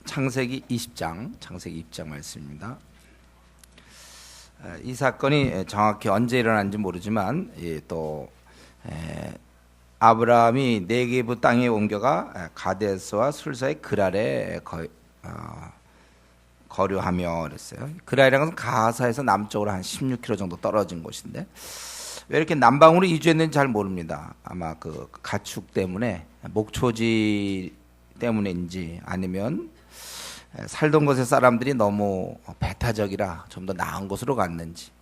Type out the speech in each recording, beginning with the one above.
창세기 20장 말씀입니다. 이 사건이 정확히 언제 일어난지 모르지만 또 아브라함이 네게부 땅에 옮겨가 가데스와 술사의 그랄에 거류하며 그랬어요. 그랄이라는 것은 가사에서 남쪽으로 한 16km 정도 떨어진 곳인데 왜 이렇게 남방으로 이주했는지 잘 모릅니다. 아마 그 가축 때문에 목초지 때문인지 아니면 살던 곳의 사람들이 너무 배타적이라 좀 더 나은 곳으로 갔는지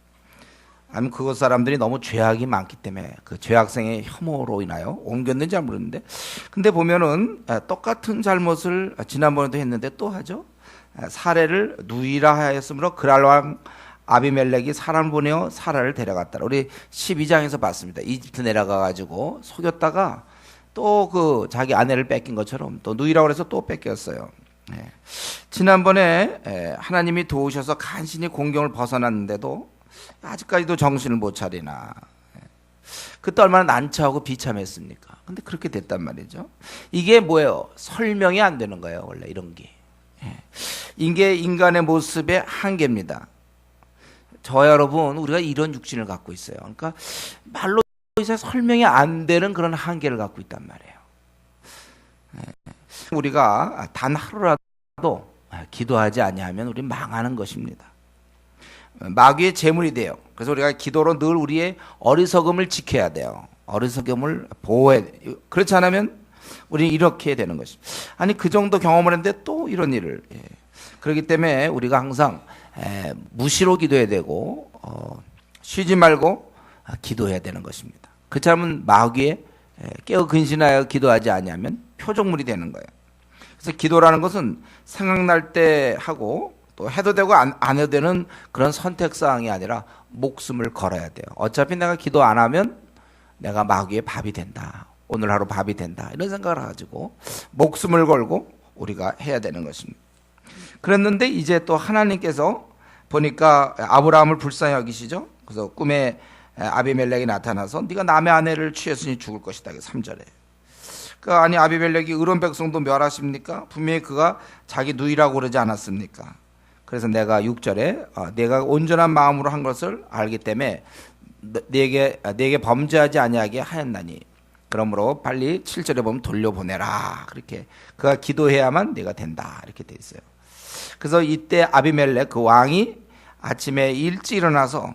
아니면 그곳 사람들이 너무 죄악이 많기 때문에 그 죄악생의 혐오로 인하여 옮겼는지 잘 모르는데 근데 보면은 똑같은 잘못을 지난번에도 했는데 또 하죠. 사례를 누이라 하였으므로 그랄 왕 아비멜렉이 사람을 보내어 사라를 데려갔다. 우리 12장에서 봤습니다. 이집트 내려가 가지고 속였다가 또 그 자기 아내를 뺏긴 것처럼 또 누이라고 해서 또 뺏겼어요. 지난번에 하나님이 도우셔서 간신히 공경을 벗어났는데도 아직까지도 정신을 못 차리나. 그때 얼마나 난처하고 비참했습니까? 근데 그렇게 됐단 말이죠. 이게 뭐예요? 설명이 안 되는 거예요. 원래 이런 게. 이게 인간의 모습의 한계입니다. 저 여러분 우리가 이런 육신을 갖고 있어요. 그러니까 말로 이제 설명이 안 되는 그런 한계를 갖고 있단 말이에요. 우리가 단 하루라도 기도하지 아니하면 우리 망하는 것입니다. 마귀의 제물이 돼요. 그래서 우리가 기도로 늘 우리의 어리석음을 지켜야 돼요. 어리석음을 보호해야 돼요. 그렇지 않으면 우리는 이렇게 되는 것입니다. 아니 그 정도 경험을 했는데 또 이런 일을. 그렇기 때문에 우리가 항상 무시로 기도해야 되고 쉬지 말고 기도해야 되는 것입니다. 그렇지 않으면 마귀에 깨어 근신하여 기도하지 아니하면 표적물이 되는 거예요. 그래서 기도라는 것은 생각날 때 하고 또 해도 되고 안 해도 되는 그런 선택사항이 아니라 목숨을 걸어야 돼요. 어차피 내가 기도 안 하면 내가 마귀의 밥이 된다. 오늘 하루 밥이 된다. 이런 생각을 가지고 목숨을 걸고 우리가 해야 되는 것입니다. 그랬는데 이제 또 하나님께서 보니까 아브라함을 불쌍히 여기시죠. 그래서 꿈에 아비멜렉이 나타나서 네가 남의 아내를 취했으니 죽을 것이다. 3절에. 아니 아비멜렉이 의로운 백성도 멸하십니까? 분명히 그가 자기 누이라고 그러지 않았습니까? 그래서 내가 6절에 내가 온전한 마음으로 한 것을 알기 때문에 네게 범죄하지 아니하게 하였나니 그러므로 빨리 7절에 보면 돌려보내라. 그렇게 그가 기도해야만 네가 된다. 이렇게 돼 있어요. 그래서 이때 아비멜렉 그 왕이 아침에 일찍 일어나서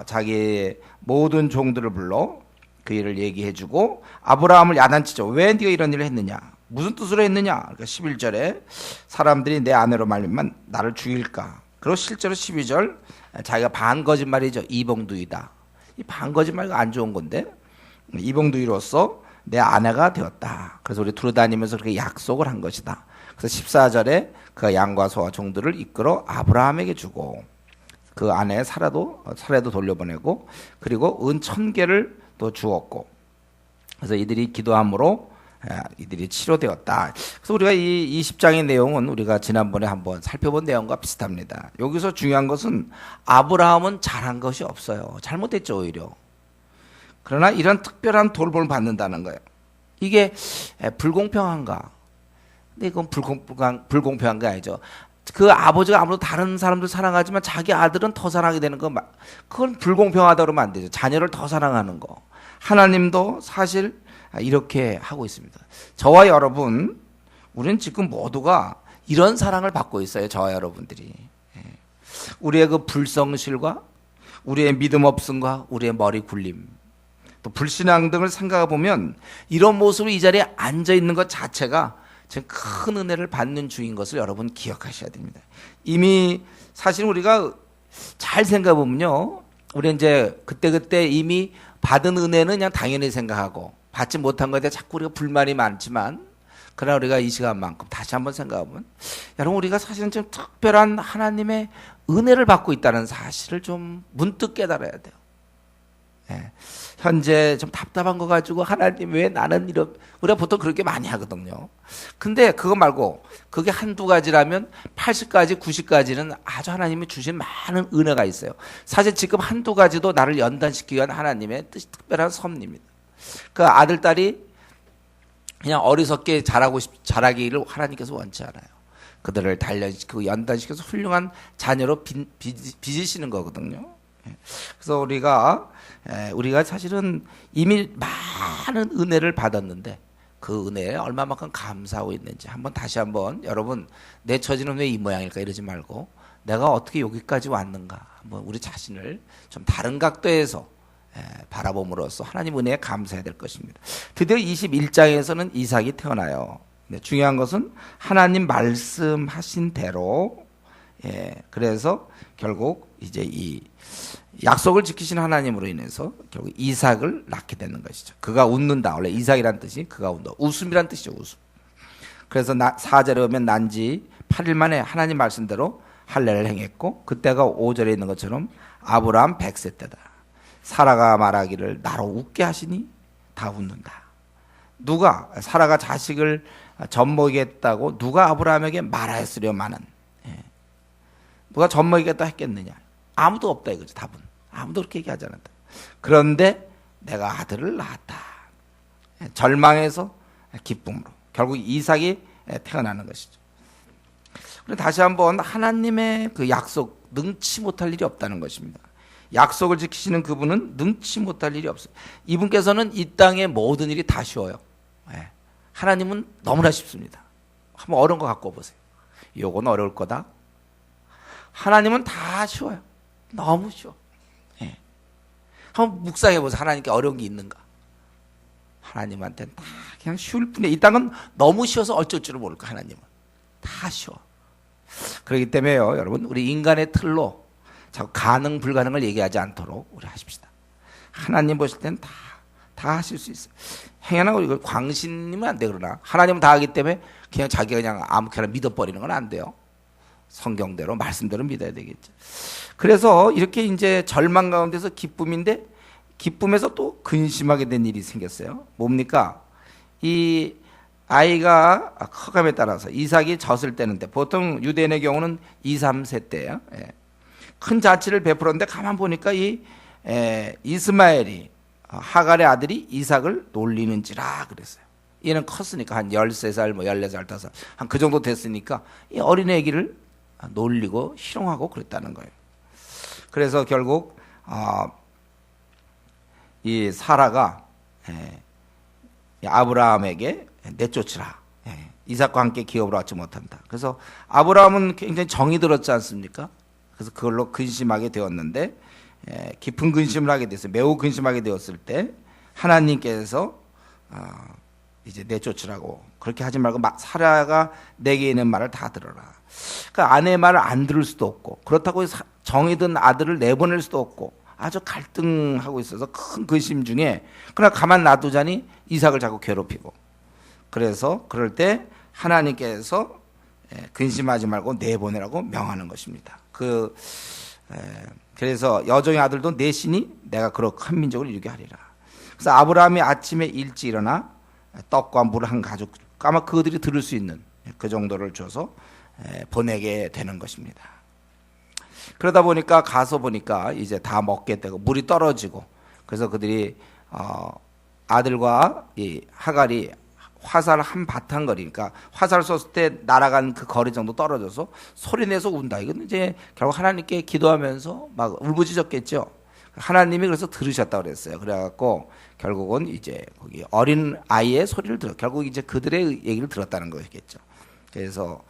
자기의 모든 종들을 불러 그 일을 얘기해주고 아브라함을 야단치죠. 왜 네가 이런 일을 했느냐? 무슨 뜻으로 했느냐? 그러니까 11절에 사람들이 내 아내로 말미암아 나를 죽일까? 그리고 실제로 12절 자기가 반거짓말이죠. 이봉두이다. 이 반거짓말이 안 좋은 건데 이봉두이로서 내 아내가 되었다. 그래서 우리 두루다니면서 그렇게 약속을 한 것이다. 그래서 14절에 그 양과 소와 종들을 이끌어 아브라함에게 주고 그 아내 사라도 돌려보내고 그리고 은 1000개를 또 주었고 그래서 이들이 기도함으로 이들이 치료되었다. 그래서 우리가 이 20장의 내용은 우리가 지난번에 한번 살펴본 내용과 비슷합니다. 여기서 중요한 것은 아브라함은 잘한 것이 없어요. 잘못했죠 오히려. 그러나 이런 특별한 돌봄을 받는다는 거예요. 이게 불공평한가? 근데 이건 불공평한 게 아니죠. 그 아버지가 아무래도 다른 사람들 사랑하지만 자기 아들은 더 사랑하게 되는 거 그건 불공평하다고 그러면 안 되죠. 자녀를 더 사랑하는 거. 하나님도 사실 이렇게 하고 있습니다. 저와 여러분 우리는 지금 모두가 이런 사랑을 받고 있어요. 저와 여러분들이. 우리의 그 불성실과 우리의 믿음 없음과 우리의 머리 굴림 또 불신앙 등을 생각해 보면 이런 모습으로 이 자리에 앉아 있는 것 자체가 지금 큰 은혜를 받는 중인 것을 여러분 기억하셔야 됩니다. 이미 사실 우리가 잘 생각해 보면요, 우리 이제 그때 이미 받은 은혜는 그냥 당연히 생각하고 받지 못한 것에 자꾸 우리가 불만이 많지만 그러나 우리가 이 시간만큼 다시 한번 생각해 보면 여러분 우리가 사실은 좀 특별한 하나님의 은혜를 받고 있다는 사실을 좀 문득 깨달아야 돼요. 현재 좀 답답한 거 가지고 하나님 왜 나는 이런 우리가 보통 그렇게 많이 하거든요. 근데 그거 말고 그게 한두 가지라면 80가지 90가지는 아주 하나님이 주신 많은 은혜가 있어요. 사실 지금 한두 가지도 나를 연단시키기 위한 하나님의 뜻이 특별한 섭리입니다. 그 아들 딸이 그냥 어리석게 자라기를 하나님께서 원치 않아요. 그들을 단련시키고 연단시켜서 훌륭한 자녀로 빚으시는 거거든요. 그래서 우리가 사실은 이미 많은 은혜를 받았는데 그 은혜에 얼마만큼 감사하고 있는지 다시 한번 여러분, 내 처지는 왜 이 모양일까 이러지 말고 내가 어떻게 여기까지 왔는가 한번 우리 자신을 좀 다른 각도에서 바라봄으로써 하나님 은혜에 감사해야 될 것입니다. 드디어 21장에서는 이삭이 태어나요. 중요한 것은 하나님 말씀하신 대로, 그래서 결국 이제 이 약속을 지키신 하나님으로 인해서 결국 이삭을 낳게 되는 것이죠. 그가 웃는다. 원래 이삭이란 뜻이 그가 웃는다. 웃음이란 뜻이죠. 웃음. 그래서 4절에 오면 난지 8일 만에 하나님 말씀대로 할례를 행했고, 그때가 5절에 있는 것처럼 아브라함 100세 때다. 사라가 말하기를 나로 웃게 하시니 다 웃는다. 누가 사라가 자식을 젖먹이겠다고 누가 아브라함에게 말하였으려마는, 누가 젖먹이겠다 했겠느냐? 아무도 없다 이거죠. 답은 아무도 그렇게 얘기하지 않았다. 그런데 내가 아들을 낳았다. 절망에서 기쁨으로 결국 이삭이 태어나는 것이죠. 다시 한번 하나님의 그 약속 능치 못할 일이 없다는 것입니다. 약속을 지키시는 그분은 능치 못할 일이 없어요. 이분께서는 이 땅의 모든 일이 다 쉬워요. 하나님은 너무나 쉽습니다. 한번 어려운 거 갖고 보세요. 요건 어려울 거다. 하나님은 다 쉬워요. 너무 쉬워. 한번 묵상해 보세요. 하나님께 어려운 게 있는가? 하나님한테는 다 그냥 쉬울 뿐이에요. 이 땅은 너무 쉬워서 어쩔 줄을 모를까. 하나님은 다 쉬워. 그렇기 때문에요, 여러분, 우리 인간의 틀로 자꾸 가능 불가능을 얘기하지 않도록 우리 하십시다. 하나님 보실 때는 다 하실 수 있어요. 행여나 이거 광신이면 안 돼. 그러나 하나님은 다 하기 때문에 그냥 자기가 그냥 아무렇게나 믿어버리는 건 안 돼요. 성경대로 말씀대로 믿어야 되겠죠. 그래서 이렇게 이제 절망 가운데서 기쁨인데, 기쁨에서 또 근심하게 된 일이 생겼어요. 뭡니까? 이 아이가 커감에 따라서 이삭이 젖을 떼는데, 보통 유대인의 경우는 2, 3세 때예요. 큰 잔치를 베풀었는데 가만 보니까 이 이스마엘이, 하갈의 아들이 이삭을 놀리는지라 그랬어요. 얘는 컸으니까 한 13살, 14살, 15살 한 그 정도 됐으니까 이 어린 애기를 놀리고 희롱하고 그랬다는 거예요. 그래서 결국 이 사라가 아브라함에게 내쫓으라. 이삭과 함께 기업으로 왔지 못한다. 그래서 아브라함은 굉장히 정이 들었지 않습니까? 그래서 그걸로 근심하게 되었는데, 깊은 근심을 하게 됐어요. 매우 근심하게 되었을 때 하나님께서 이제 내쫓으라고, 그렇게 하지 말고 사라가 내게 있는 말을 다 들어라. 그러니까 아내의 말을 안 들을 수도 없고, 그렇다고 정이 든 아들을 내보낼 수도 없고, 아주 갈등하고 있어서 큰 근심 중에 그러나 가만 놔두자니 이삭을 자꾸 괴롭히고, 그래서 그럴 때 하나님께서 근심하지 말고 내보내라고 명하는 것입니다. 그래서 여종의 아들도 내시니 내가 그렇게 한 민족을 이루게 하리라. 그래서 아브라함이 아침에 일찍 일어나 떡과 물 한 가죽, 아마 그들이 들을 수 있는 그 정도를 줘서 보내게 되는 것입니다. 그러다 보니까 가서 보니까 이제 다 먹게 되고 물이 떨어지고, 그래서 그들이 아들과 이 하갈이 화살 한 바탕 거리니까 화살 쐈을 때 날아간 그 거리 정도 떨어져서 소리내서 운다. 이건 이제 결국 하나님께 기도하면서 막 울부짖었겠죠. 하나님이 그래서 들으셨다고 그랬어요. 그래갖고 결국은 이제 거기 어린 아이의 소리를 결국 이제 그들의 얘기를 들었다는 거겠죠. 그래서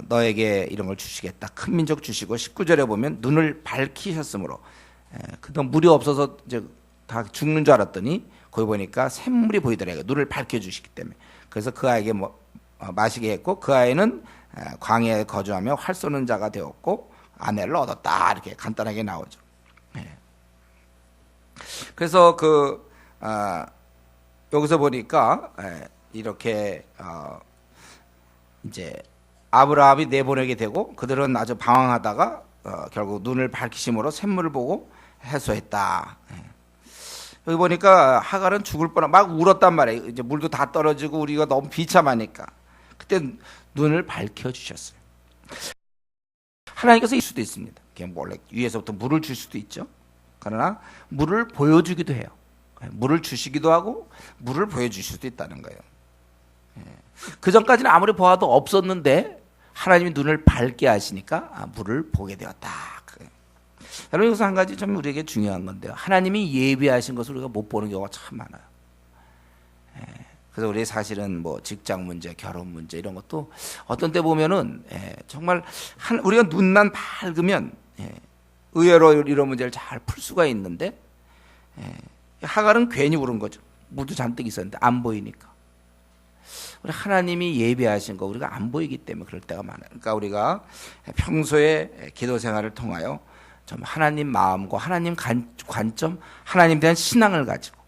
너에게 이런 걸 주시겠다. 큰 민족 주시고, 19절에 보면 눈을 밝히셨으므로, 그동안 물이 없어서 이제 다 죽는 줄 알았더니 거기 보니까 샘물이 보이더래요. 눈을 밝혀주시기 때문에. 그래서 그 아이에게 마시게 했고, 그 아이는 광야에 거주하며 활 쏘는 자가 되었고 아내를 얻었다. 이렇게 간단하게 나오죠. 그래서 여기서 보니까 이렇게 이제 아브라함이 내보내게 되고, 그들은 아주 방황하다가 결국 눈을 밝히심으로 샘물을 보고 해소했다. 여기 보니까 하갈은 죽을 뻔한 막 울었단 말이에요. 이제 물도 다 떨어지고 우리가 너무 비참하니까. 그때 눈을 밝혀주셨어요. 하나님께서 일 수도 있습니다. 그냥 원래 위에서부터 물을 줄 수도 있죠. 그러나 물을 보여주기도 해요. 물을 주시기도 하고 물을 보여주실 수도 있다는 거예요. 그 전까지는 아무리 보아도 없었는데 하나님이 눈을 밝게 하시니까 물을 보게 되었다. 여러분 여기서 한 가지 좀 우리에게 중요한 건데요. 하나님이 예비하신 것을 우리가 못 보는 경우가 참 많아요. 그래서 우리 사실은 뭐 직장 문제, 결혼 문제 이런 것도 어떤 때 보면은 정말 우리가 눈만 밝으면 의외로 이런 문제를 잘 풀 수가 있는데 하갈은 괜히 울은 거죠. 물도 잔뜩 있었는데 안 보이니까. 우리 하나님이 예비하신 거 우리가 안 보이기 때문에 그럴 때가 많아요. 그러니까 우리가 평소에 기도 생활을 통하여 좀 하나님 마음과 하나님 관점, 하나님에 대한 신앙을 가지고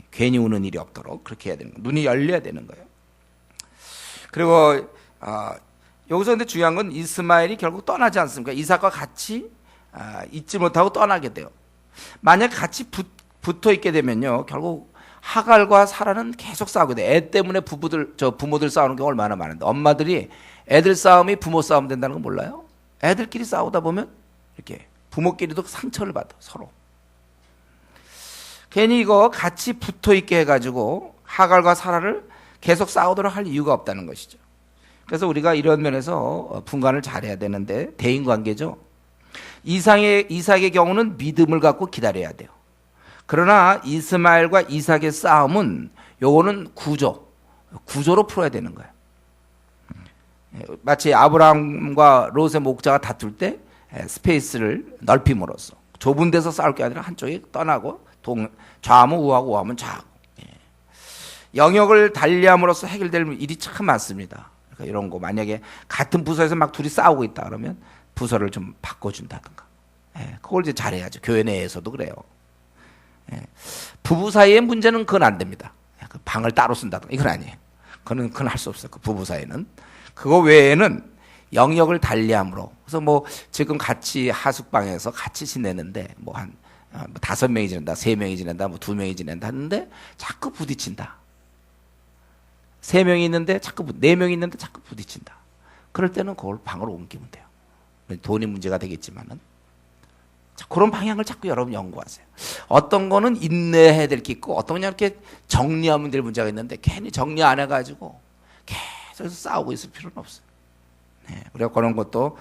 괜히 우는 일이 없도록 그렇게 해야 되는 거예요. 눈이 열려야 되는 거예요. 그리고 여기서 근데 중요한 건 이스마엘이 결국 떠나지 않습니까? 이삭과 같이 있지 못하고 떠나게 돼요. 만약 같이 붙어 있게 되면요, 결국 하갈과 사라는 계속 싸우게 돼. 애 때문에 부모들 싸우는 경우 얼마나 많은데, 엄마들이 애들 싸움이 부모 싸움 된다는 거 몰라요? 애들끼리 싸우다 보면 이렇게 부모끼리도 상처를 받아 서로. 괜히 이거 같이 붙어 있게 해가지고 하갈과 사라를 계속 싸우도록 할 이유가 없다는 것이죠. 그래서 우리가 이런 면에서 분간을 잘해야 되는데, 대인관계죠. 이삭의 경우는 믿음을 갖고 기다려야 돼요. 그러나 이스마엘과 이삭의 싸움은 요거는 구조로 풀어야 되는 거예요. 마치 아브라함과 롯의 목자가 다툴 때 스페이스를 넓힘으로써 좁은 데서 싸울 게 아니라 한쪽이 떠나고 좌하면 우하고 우하면 좌하고 영역을 달리함으로써 해결될 일이 참 많습니다. 그러니까 이런 거 만약에 같은 부서에서 막 둘이 싸우고 있다 그러면 부서를 좀 바꿔준다든가, 그걸 이제 잘해야죠. 교회 내에서도 그래요. 부부 사이의 문제는 그건 안 됩니다. 그 방을 따로 쓴다든가 이건 아니에요. 그건 할 수 없어요. 그 부부 사이는. 그거 외에는 영역을 달리함으로. 그래서 뭐 지금 같이 하숙방에서 같이 지내는데 뭐 한 5명이 지낸다, 3명이 지낸다, 뭐 2명이 지낸다 하는데 자꾸 부딪힌다. 3명이 있는데 4명이 있는데 자꾸 부딪힌다. 그럴 때는 그걸 방으로 옮기면 돼요. 돈이 문제가 되겠지만은. 그런 방향을 자꾸 여러분 연구하세요. 어떤 거는 인내해야 될 게 있고, 어떤 건 이렇게 정리하면 될 문제가 있는데 괜히 정리 안 해가지고 계속 싸우고 있을 필요는 없어요. 우리가 그런 것도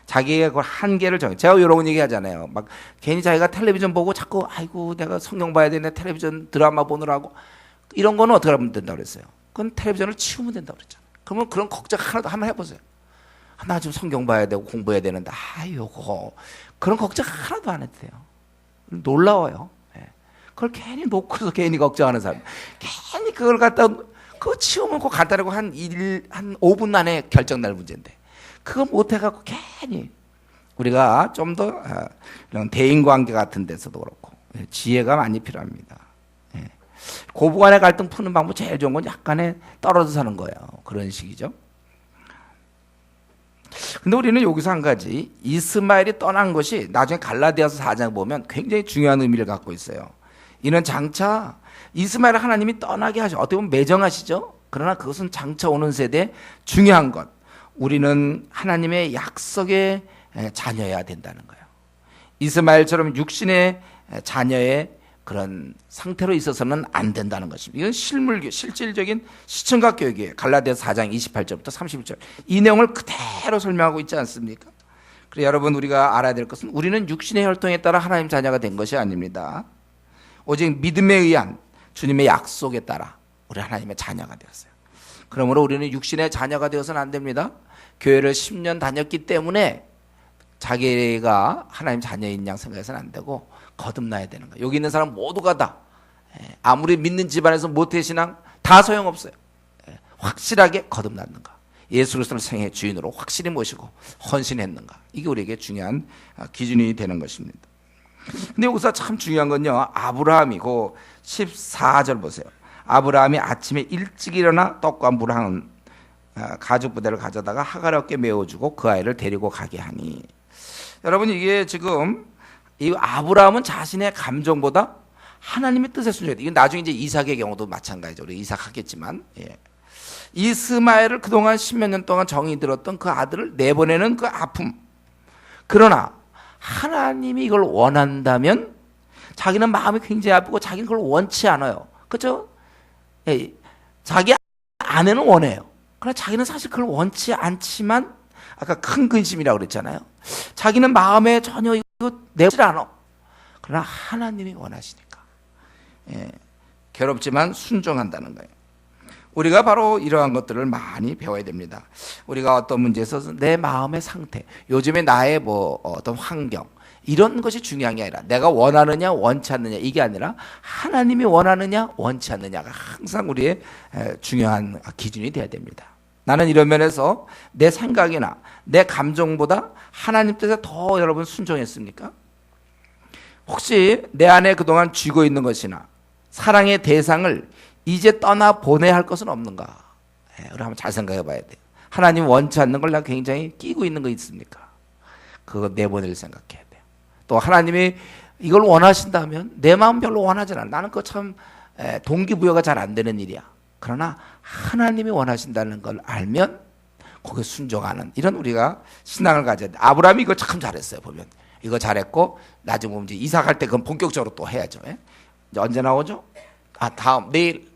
자기의 그 한계를 제가 이런 얘기 하잖아요. 막 괜히 자기가 텔레비전 보고 자꾸 아이고 내가 성경 봐야 되네, 텔레비전 드라마 보느라고, 이런 거는 어떻게 하면 된다고 그랬어요? 그건 텔레비전을 치우면 된다고 그랬잖아요. 그러면 그런 걱정 하나도 한번 해보세요. 나 지금 성경 봐야 되고 공부해야 되는데 요거 그런 걱정 하나도 안 해도 돼요. 놀라워요. 그걸 괜히 놓고서 괜히 걱정하는 사람, 괜히 그걸 갖다 그거 치우면 그거 간단하고 한 5분 안에 결정 날 문제인데 그거 못 해갖고 괜히. 우리가 좀 더 이런 대인관계 같은 데서도 그렇고 지혜가 많이 필요합니다. 고부간의 갈등 푸는 방법 제일 좋은 건 약간의 떨어져 사는 거예요. 그런 식이죠. 근데 우리는 여기서 한 가지, 이스마엘이 떠난 것이 나중에 갈라디아서 4장 보면 굉장히 중요한 의미를 갖고 있어요. 이는 장차 이스마엘 하나님이 떠나게 하죠. 어떻게 보면 매정하시죠. 그러나 그것은 장차 오는 세대에 중요한 것, 우리는 하나님의 약속의 자녀여야 된다는 거예요. 이스마엘처럼 육신의 자녀의 그런 상태로 있어서는 안 된다는 것입니다. 이건 실질적인 시청각 교육이에요. 갈라디아서 4장 28절부터 31절. 이 내용을 그대로 설명하고 있지 않습니까? 그래서 여러분 우리가 알아야 될 것은 우리는 육신의 혈통에 따라 하나님 자녀가 된 것이 아닙니다. 오직 믿음에 의한 주님의 약속에 따라 우리 하나님의 자녀가 되었어요. 그러므로 우리는 육신의 자녀가 되어서는 안 됩니다. 교회를 10년 다녔기 때문에 자기가 하나님 자녀인 양 생각해서는 안 되고 거듭나야 되는 거예요. 여기 있는 사람 모두가 다 아무리 믿는 집안에서 모태신앙 다 소용없어요. 확실하게 거듭났는가, 예수 그리스도를 생애 주인으로 확실히 모시고 헌신했는가, 이게 우리에게 중요한 기준이 되는 것입니다. 근데 여기서 참 중요한 건요, 아브라함이 그 14절 보세요. 아브라함이 아침에 일찍 일어나 떡과 물 한 가죽 부대를 가져다가 하갈 어깨에 메어주고 그 아이를 데리고 가게 하니. 여러분 이게 지금 이 아브라함은 자신의 감정보다 하나님의 뜻에 순종했다. 이건 나중에 이제 이삭의 경우도 마찬가지죠. 우리 이삭 하겠지만, 이스마엘을 그동안 10몇 년 동안 정이 들었던 그 아들을 내보내는 그 아픔. 그러나 하나님이 이걸 원한다면 자기는 마음이 굉장히 아프고 자기는 그걸 원치 않아요. 그렇죠? 자기 아내는 원해요. 그러나 자기는 사실 그걸 원치 않지만 아까 큰 근심이라고 그랬잖아요. 자기는 마음에 전혀 이거 내지 않아. 그러나 하나님이 원하시니까 괴롭지만 순종한다는 거예요. 우리가 바로 이러한 것들을 많이 배워야 됩니다. 우리가 어떤 문제에 있어서 내 마음의 상태, 요즘에 나의 어떤 환경, 이런 것이 중요한 게 아니라 내가 원하느냐 원치 않느냐 이게 아니라 하나님이 원하느냐 원치 않느냐가 항상 우리의 중요한 기준이 돼야 됩니다. 나는 이런 면에서 내 생각이나 내 감정보다 하나님 뜻에 더 여러분 순종했습니까? 혹시 내 안에 그동안 쥐고 있는 것이나 사랑의 대상을 이제 떠나보내야 할 것은 없는가? 우리 한번 잘 생각해 봐야 돼요. 하나님 원치 않는 걸 내가 굉장히 끼고 있는 거 있습니까? 그거 내보낼 생각해야 돼요. 또 하나님이 이걸 원하신다면 내 마음 별로 원하지 않아. 나는 그거 참 동기부여가 잘 안 되는 일이야. 그러나 하나님이 원하신다는 걸 알면 거기에 순종하는 이런 우리가 신앙을 가져야 돼. 아브라함이 이거 참 잘했어요. 보면 이거 잘했고 나중에 보면 이제 이사 갈 때 그건 본격적으로 또 해야죠. 이제 언제 나오죠? 다음 내일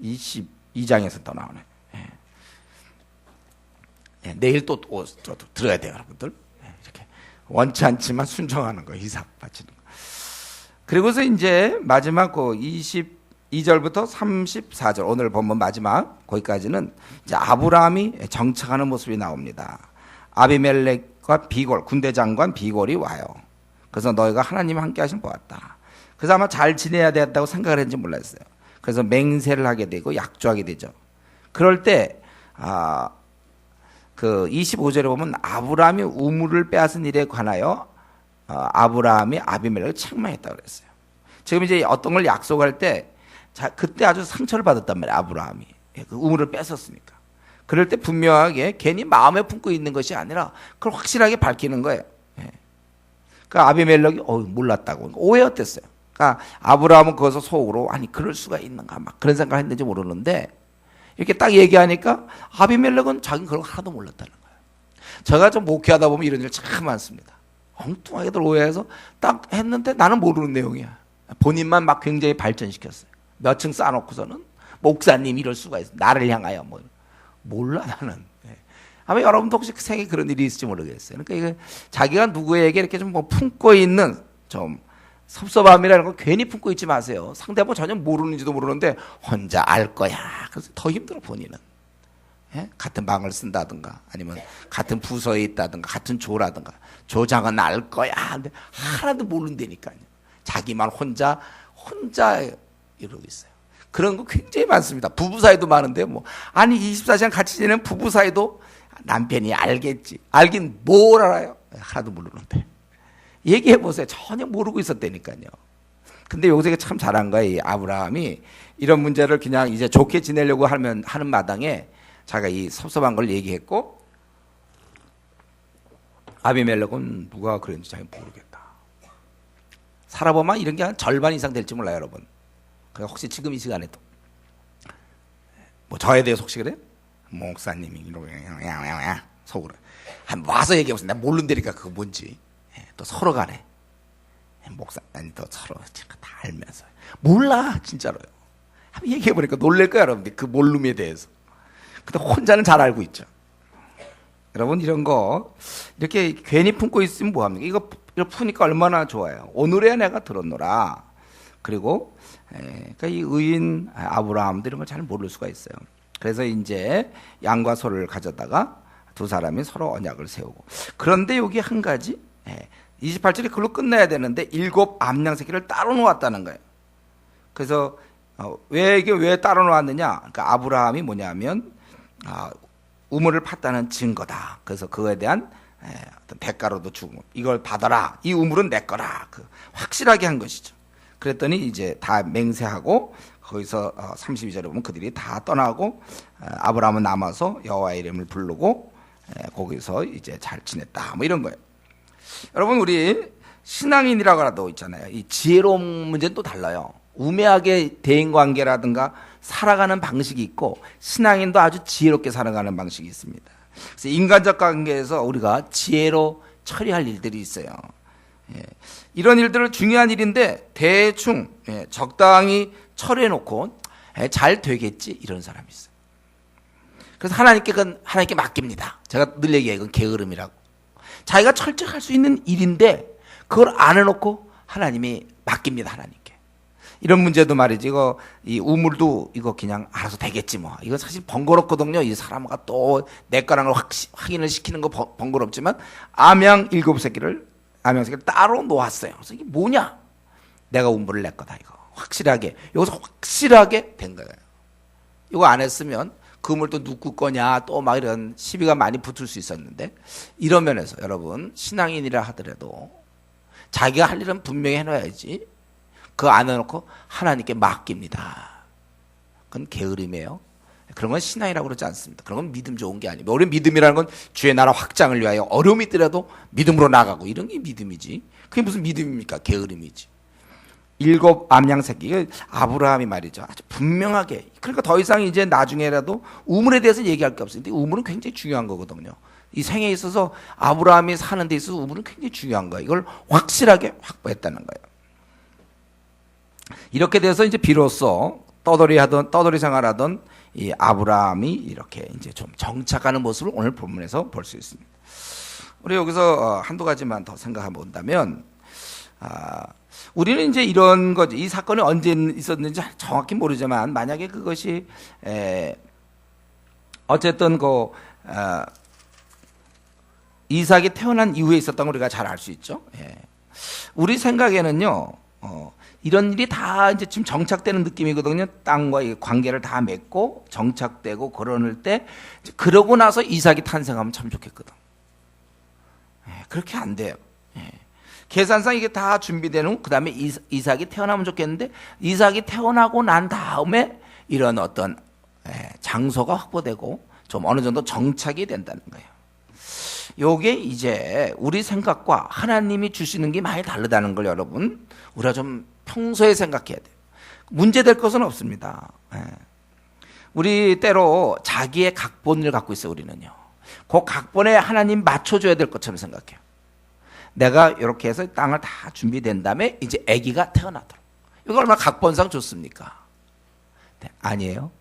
22장에서 또 나오네. 내일 또 들어야 돼요, 여러분들. 이렇게 원치 않지만 순종하는 거, 이삭 바치는 거. 그리고서 이제 마지막 그 22절부터 34절 오늘 본문 마지막 거기까지는 이제 아브라함이 정착하는 모습이 나옵니다. 아비멜렉과 비골 군대 장관 비골이 와요. 그래서 너희가 하나님 함께 하신 것 같다. 그래서 아마 잘 지내야 된다고 생각을 했는지 몰랐어요. 그래서 맹세를 하게 되고 약조하게 되죠. 그럴 때 그 25절에 보면 아브라함이 우물을 빼앗은 일에 관하여 아브라함이 아비멜렉을 책망했다고 그랬어요. 지금 이제 어떤 걸 약속할 때 그때 아주 상처를 받았단 말이에요. 아브라함이 그 우물을 뺏었으니까. 그럴 때 분명하게 괜히 마음에 품고 있는 것이 아니라 그걸 확실하게 밝히는 거예요. 그 아비멜렉이 몰랐다고 오해였댔어요. 그러니까 아브라함은 거기서 속으로 아니 그럴 수가 있는가 막 그런 생각을 했는지 모르는데 이렇게 딱 얘기하니까 아비멜렉은 자기는 그걸 하나도 몰랐다는 거예요. 제가 좀 목회하다 보면 이런 일 참 많습니다. 엉뚱하게들 오해해서 딱 했는데 나는 모르는 내용이야. 본인만 막 굉장히 발전시켰어요. 몇 층 쌓아놓고서는 목사님 이럴 수가 있어. 나를 향하여 몰라 나는. 아마 여러분도 혹시 생에 그런 일이 있을지 모르겠어요. 그러니까 이게 자기가 누구에게 이렇게 좀 품고 있는 좀 섭섭함이라는 걸 괜히 품고 있지 마세요. 상대방은 전혀 모르는지도 모르는데 혼자 알 거야. 그래서 더 힘들어 본인은. 같은 방을 쓴다든가 아니면 같은 부서에 있다든가 같은 조라든가 조장은 알 거야. 근데 하나도 모른다니까요. 자기만 혼자 이러고 있어요. 그런 거 굉장히 많습니다. 부부 사이도 많은데 아니 24시간 같이 지내는 부부 사이도 남편이 알겠지. 알긴 뭘 알아요? 하나도 모르는데. 얘기해 보세요. 전혀 모르고 있었다니까요. 근데 여기서 참 잘한 거예요. 이 아브라함이 이런 문제를 그냥 이제 좋게 지내려고 하는 마당에 자기가 이 섭섭한 걸 얘기했고 아비멜렉은 누가 그랬는지 자기 모르겠다. 살아보면 이런 게 한 절반 이상 될지 몰라요, 여러분. 그러니까 혹시 지금 이 시간에 또 저에 대해서 혹시 그래? 목사님이 이러고 속으로 한번 와서 얘기해보세요. 나 모른다니까 그거 뭔지. 또 서로 간에 목사 아니 또 서로 다 알면서 몰라 진짜로요. 한번 얘기해보니까 놀랄 거야 여러분들 그 몰름에 대해서. 근데 혼자는 잘 알고 있죠. 여러분 이런 거 이렇게 괜히 품고 있으면 뭐합니까? 이거 푸니까 얼마나 좋아요. 오늘의 내가 들었노라. 그리고 그러니까 이 의인 아브라함도 이런 걸 잘 모를 수가 있어요. 그래서 이제 양과 소를 가져다가 두 사람이 서로 언약을 세우고. 그런데 여기 한 가지 28절에 그걸로 끝내야 되는데 7 암양 새끼를 따로 놓았다는 거예요. 그래서 왜 따로 놓았느냐? 그러니까 아브라함이 뭐냐면 우물을 팠다는 증거다. 그래서 그거에 대한 어떤 대가로도 주고 이걸 받아라. 이 우물은 내 거라. 확실하게 한 것이죠. 그랬더니 이제 다 맹세하고 거기서 32절에 보면 그들이 다 떠나고 아브라함은 남아서 여호와의 이름을 부르고 거기서 이제 잘 지냈다. 이런 거예요. 여러분 우리 신앙인이라고 하도 있잖아요. 이 지혜로운 문제는 또 달라요. 우매하게 대인관계라든가 살아가는 방식이 있고 신앙인도 아주 지혜롭게 살아가는 방식이 있습니다. 그래서 인간적 관계에서 우리가 지혜로 처리할 일들이 있어요. 이런 일들은 중요한 일인데 대충 적당히 처리해놓고 잘 되겠지 이런 사람이 있어요. 그래서 하나님께 맡깁니다. 제가 늘 얘기해요. 이건 게으름이라고. 자기가 철저히 할 수 있는 일인데 그걸 안 해놓고 하나님이 맡깁니다. 하나님께. 이런 문제도 말이지. 이 우물도 이거 그냥 알아서 되겠지 뭐. 이거 사실 번거롭거든요. 이 사람과 또 내 거랑 걸 확인을 시키는 거 번거롭지만 암양 새끼를 따로 놓았어요. 그래서 이게 뭐냐? 내가 우물을 내 거다 이거. 확실하게. 여기서 확실하게 된 거예요. 이거 안 했으면 그 우물 또 누구 거냐 또 막 이런 시비가 많이 붙을 수 있었는데 이런 면에서 여러분 신앙인이라 하더라도 자기가 할 일은 분명히 해놔야지. 그거 안 해놓고 하나님께 맡깁니다. 그건 게으름이에요. 그런 건 신앙이라고 그러지 않습니다. 그런 건 믿음 좋은 게 아니에요. 우리 믿음이라는 건 주의 나라 확장을 위하여 어려움이 있더라도 믿음으로 나가고 이런 게 믿음이지. 그게 무슨 믿음입니까? 게으름이지. 7 암양 새끼 아브라함이 말이죠. 아주 분명하게. 그러니까 더 이상 이제 나중에라도 우물에 대해서 얘기할 게 없어요. 근데 우물은 굉장히 중요한 거거든요. 이 생에 있어서 아브라함이 사는 데 있어서 우물은 굉장히 중요한 거예요. 이걸 확실하게 확보했다는 거예요. 이렇게 돼서 이제 비로소 떠돌이 생활하던 이 아브라함이 이렇게 이제 좀 정착하는 모습을 오늘 본문에서 볼 수 있습니다. 우리 여기서 한두 가지만 더 생각해 본다면, 우리는 이제 이런 거지. 이 사건이 언제 있었는지 정확히 모르지만 만약에 그것이 어쨌든 이삭이 태어난 이후에 있었던 걸 우리가 잘 알 수 있죠. 우리 생각에는요. 이런 일이 다 이제 지금 정착되는 느낌이거든요. 땅과의 관계를 다 맺고 정착되고 그러는 때 그러고 나서 이삭이 탄생하면 참 좋겠거든. 그렇게 안 돼요. 계산상 이게 다 준비되는 그 다음에 이삭이 태어나면 좋겠는데 이삭이 태어나고 난 다음에 이런 어떤 장소가 확보되고 좀 어느 정도 정착이 된다는 거예요. 요게 이제 우리 생각과 하나님이 주시는 게 많이 다르다는 걸 여러분 우리가 좀 평소에 생각해야 돼요. 문제될 것은 없습니다. 우리 때로 자기의 각본을 갖고 있어요. 우리는요. 그 각본에 하나님 맞춰줘야 될 것처럼 생각해요. 내가 이렇게 해서 땅을 다 준비된 다음에 이제 아기가 태어나도록. 이거 얼마나 각본상 좋습니까? 네, 아니에요.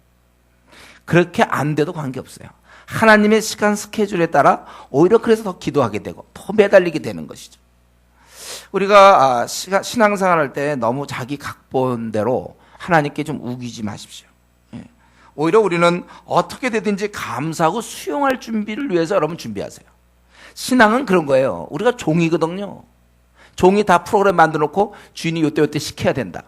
그렇게 안 돼도 관계없어요. 하나님의 시간 스케줄에 따라 오히려 그래서 더 기도하게 되고 더 매달리게 되는 것이죠. 우리가 신앙생활 할 때 너무 자기 각본대로 하나님께 좀 우기지 마십시오. 오히려 우리는 어떻게 되든지 감사하고 수용할 준비를 위해서 여러분 준비하세요. 신앙은 그런 거예요. 우리가 종이거든요. 종이 다 프로그램 만들어 놓고 주인이 요때 시켜야 된다.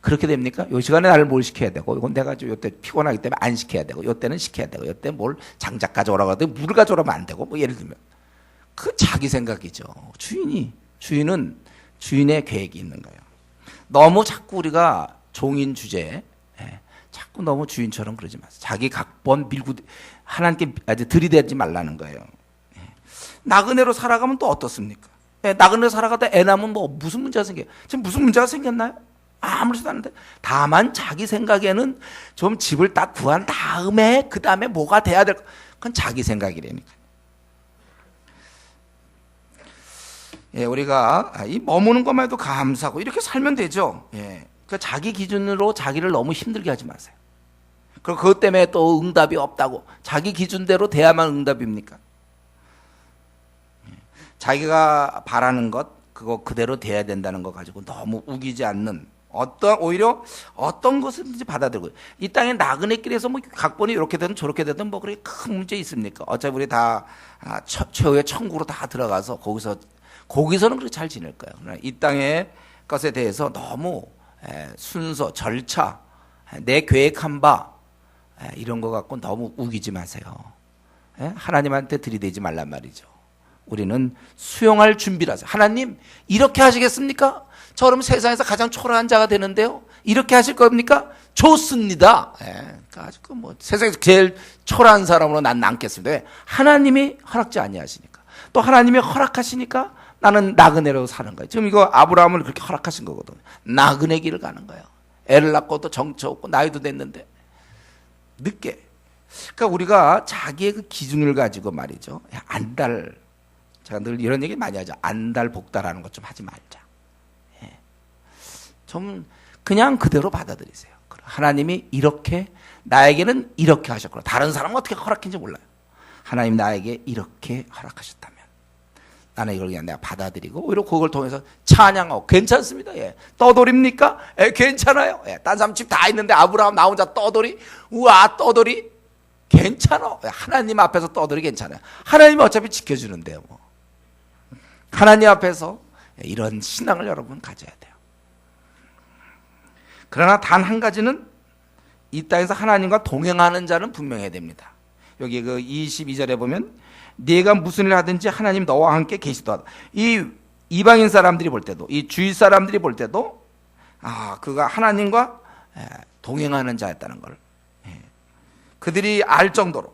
그렇게 됩니까? 요 시간에 나를 뭘 시켜야 되고, 이건 내가 요때 피곤하기 때문에 안 시켜야 되고, 요때는 시켜야 되고, 요때 뭘 장작 가져오라고 하더니 물 가져오라면 안 되고, 뭐 예를 들면. 그 자기 생각이죠. 주인은 주인의 계획이 있는 거예요. 너무 자꾸 우리가 종인 주제에, 자꾸 너무 주인처럼 그러지 마세요. 자기 각본 밀고, 하나님께 아주 들이대지 말라는 거예요. 나그네로 살아가면 또 어떻습니까? 나그네로 살아가다 애 낳으면 뭐 무슨 문제가 생겨요? 지금 무슨 문제가 생겼나요? 아무렇지도 않은데 다만 자기 생각에는 좀 집을 딱 구한 다음에 그 다음에 뭐가 돼야 될 그건 자기 생각이라니까. 우리가 이 머무는 것만 해도 감사하고 이렇게 살면 되죠. 그러니까 자기 기준으로 자기를 너무 힘들게 하지 마세요. 그리고 그것 때문에 또 응답이 없다고 자기 기준대로 돼야만 응답입니까? 자기가 바라는 것 그거 그대로 돼야 된다는 거 가지고 너무 우기지 않는 오히려 어떤 것든지 받아들고 이 땅에 나그네길에서 뭐 각본이 이렇게 되든 저렇게 되든 뭐 그렇게 큰 문제 있습니까? 어차피 우리 다 최후의 천국으로 다 들어가서 거기서는 그렇게 잘 지낼 거예요. 그러나 이 땅의 것에 대해서 너무 순서, 절차, 내 계획한 바 이런 거 갖고 너무 우기지 마세요. 하나님한테 들이대지 말란 말이죠. 우리는 수용할 준비를 하세요. 하나님 이렇게 하시겠습니까? 저 그럼 세상에서 가장 초라한 자가 되는데요. 이렇게 하실 겁니까? 좋습니다. 그러니까 뭐 세상에서 제일 초라한 사람으로 난 남겠습니다. 왜? 하나님이 허락지 아니하시니까. 또 하나님이 허락하시니까 나는 나그네로 사는 거예요. 지금 이거 아브라함을 그렇게 허락하신 거거든요. 나그네 길을 가는 거예요. 애를 낳고 또 정처 없고 나이도 됐는데 늦게. 그러니까 우리가 자기의 그 기준을 가지고 말이죠. 제가 늘 이런 얘기 많이 하죠. 안달복달하는 것 좀 하지 말자. 좀 그냥 그대로 받아들이세요. 하나님이 이렇게 나에게는 이렇게 하셨구나. 다른 사람은 어떻게 허락했는지 몰라요. 하나님 나에게 이렇게 허락하셨다면 나는 이걸 그냥 내가 받아들이고 오히려 그걸 통해서 찬양하고 괜찮습니다. 예. 떠돌입니까? 예, 괜찮아요. 예. 딴 사람 집 다 있는데 아브라함 나 혼자 떠돌이? 우와 떠돌이? 괜찮아. 예. 하나님 앞에서 떠돌이 괜찮아요. 하나님이 어차피 지켜주는데요. 뭐. 하나님 앞에서 이런 신앙을 여러분 가져야 돼요. 그러나 단 한 가지는 이 땅에서 하나님과 동행하는 자는 분명해야 됩니다. 여기 그 22절에 보면 네가 무슨 일을 하든지 하나님 너와 함께 계시도다. 이 이방인 사람들이 볼 때도 이 주위 사람들이 볼 때도 그가 하나님과 동행하는 자였다는 걸 그들이 알 정도로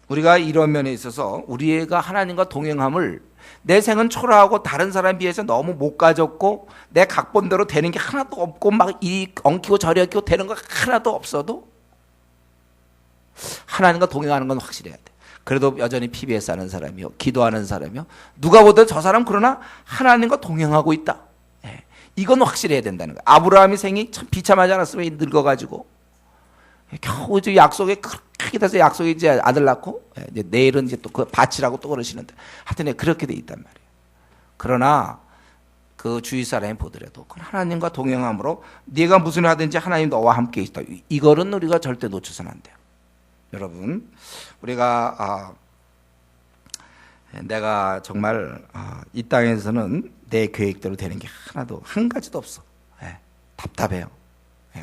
우리가 이런 면에 있어서 우리가 하나님과 동행함을 내 생은 초라하고 다른 사람에 비해서 너무 못 가졌고 내 각본대로 되는 게 하나도 없고 막 이 엉키고 저리 엉키고 되는 거 하나도 없어도 하나님과 동행하는 건 확실해야 돼. 그래도 여전히 PBS 하는 사람이요 기도하는 사람이요 누가 보든 저 사람 그러나 하나님과 동행하고 있다. 이건 확실해야 된다는 거야. 아브라함이 생이 참 비참하지 않았으면 늙어가지고 겨우 저 약속에 크게 돼서 약속에 이제 아들 낳고 이제 내일은 이제 또 그 바치라고 또 그러시는데 하여튼 그렇게 돼 있단 말이에요. 그러나 그 주위 사람이 보더라도 하나님과 동행함으로 네가 무슨 일 하든지 하나님 너와 함께 있다. 이거는 우리가 절대 놓쳐서는 안 돼요. 여러분 우리가 내가 정말 이 땅에서는 내 계획대로 되는 게 하나도 한 가지도 없어. 답답해요.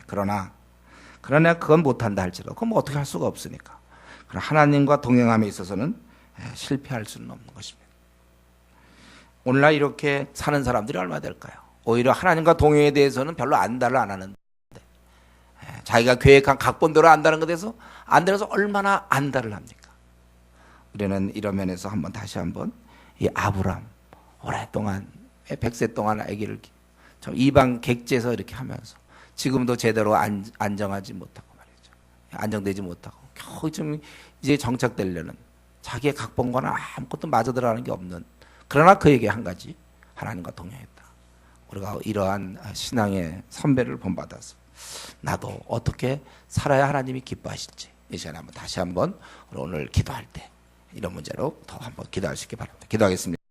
그러나 그건 못한다 할지라도 그건 뭐 어떻게 할 수가 없으니까. 그러나 하나님과 동행함에 있어서는 실패할 수는 없는 것입니다. 오늘날 이렇게 사는 사람들이 얼마 될까요? 오히려 하나님과 동행에 대해서는 별로 안달을 안 하는데 자기가 계획한 각본대로 안다는 것에 대해서 안 되면서 얼마나 안달을 합니까? 우리는 이런 면에서 다시 한번 이 아브람 오랫동안 100세 동안 아기를 이방 객지에서 이렇게 하면서 지금도 제대로 안정하지 못하고 말이죠. 안정되지 못하고 겨우 좀 이제 정착되려는 자기의 각본과는 아무것도 맞아 들어가는 게 없는 그러나 그에게 한 가지 하나님과 동행했다. 우리가 이러한 신앙의 선배를 본받아서 나도 어떻게 살아야 하나님이 기뻐하실지 이 시간에 다시 한번 오늘 기도할 때 이런 문제로 더 한번 기도할 수 있게 바랍니다. 기도하겠습니다.